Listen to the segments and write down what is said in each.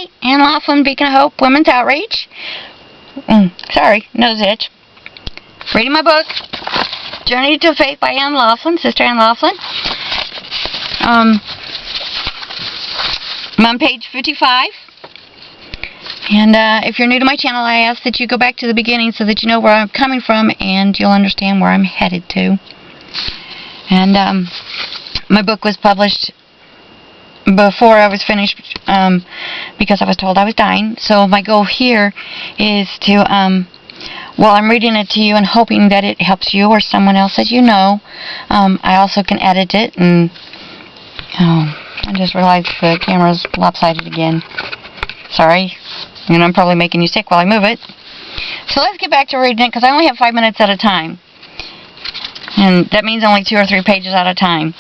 Hi, Ann Laughlin, Beacon of Hope, Women's Outreach. Sorry, nose itch. Reading my book, Journey to Faith by Ann Laughlin, Sister Ann Laughlin. I'm on page 55. And if you're new to my channel, I ask that you go back to the beginning so that you know where I'm coming from and you'll understand where I'm headed to. And my book was published before I was finished because I was told I was dying. So my goal here is to, while I'm reading it to you and hoping that it helps you or someone else that you know, I also can edit it. And I just realized the camera's lopsided again. Sorry. And I'm probably making you sick while I move it. So let's get back to reading it because I only have 5 minutes at a time. And that means only 2 or 3 pages at a time.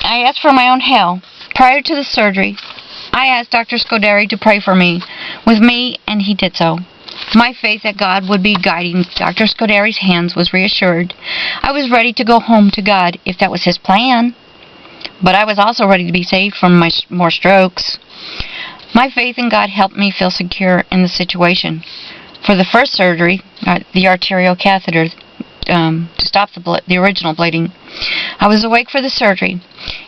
I asked for my own hell. Prior to the surgery, I asked Dr. Scuderi to pray for me, with me, and he did so. My faith that God would be guiding Dr. Scuderi's hands was reassured. I was ready to go home to God if that was his plan. But I was also ready to be saved from more strokes. My faith in God helped me feel secure in the situation. For the first surgery, the arterial catheter, to stop the original bleeding, I was awake for the surgery.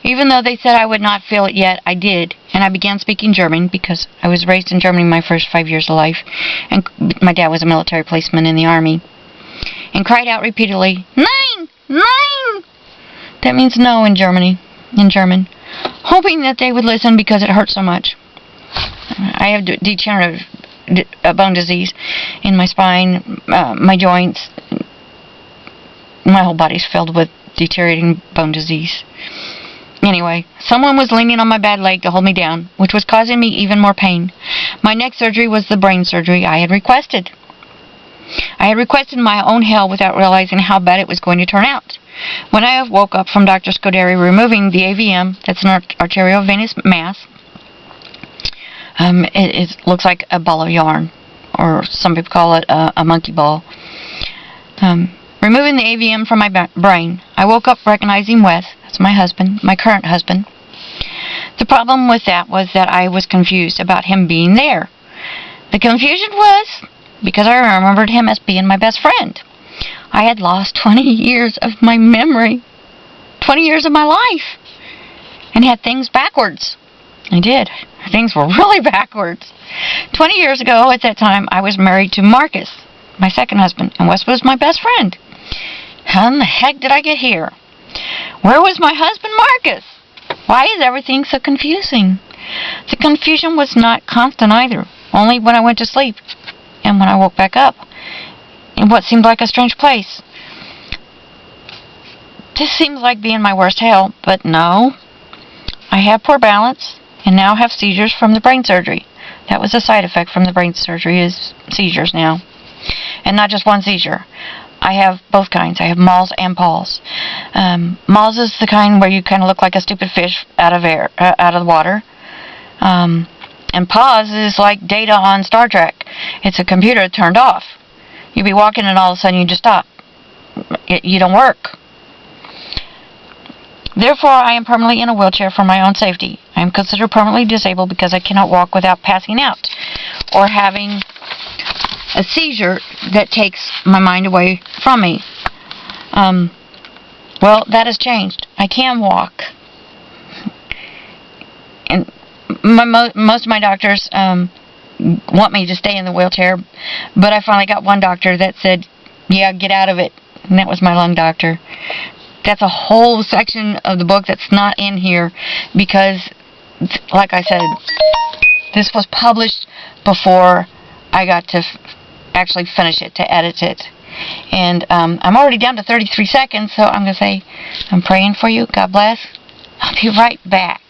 Even though they said I would not feel it yet, I did, and I began speaking German because I was raised in Germany my first 5 years of life, and my dad was a military policeman in the army, and cried out repeatedly, "Nein! Nein!" That means no in German, hoping that they would listen because it hurt so much. I have degenerative bone disease in my spine, my joints. My whole body's filled with deteriorating bone disease. Anyway, someone was leaning on my bad leg to hold me down, which was causing me even more pain. My next surgery was the brain surgery I had requested. I had requested my own hell without realizing how bad it was going to turn out. When I woke up from Dr. Scuderi removing the AVM, that's an arteriovenous mass, it looks like a ball of yarn, or some people call it a monkey ball. Removing the AVM from my brain, I woke up recognizing Wes, that's my husband, my current husband. The problem with that was that I was confused about him being there. The confusion was because I remembered him as being my best friend. I had lost 20 years of my memory, 20 years of my life, and had things backwards. I did. Things were really backwards. 20 years ago, at that time, I was married to Marcus, my second husband, and Wes was my best friend. How in the heck did I get here? Where was my husband Marcus? Why is everything so confusing? The confusion was not constant either, only when I went to sleep and when I woke back up in what seemed like a strange place. This seems like being my worst hell, but no. I have poor balance and now have seizures from the brain surgery. That was a side effect from the brain surgery, is seizures now. And not just one seizure. I have both kinds. I have Malls and Paws. Malls is the kind where you kind of look like a stupid fish out of the water. And Paws is like Data on Star Trek. It's a computer turned off. You'd be walking and all of a sudden you just stop. You don't work. Therefore, I am permanently in a wheelchair for my own safety. I am considered permanently disabled because I cannot walk without passing out or having a seizure that takes my mind away from me. Well, that has changed. I can walk. And most of my doctors want me to stay in the wheelchair, but I finally got one doctor that said, yeah, get out of it. And that was my lung doctor. That's a whole section of the book that's not in here because, like I said, this was published before I got to actually finish it, to edit it. And I'm already down to 33 seconds, so I'm going to say, I'm praying for you. God bless. I'll be right back.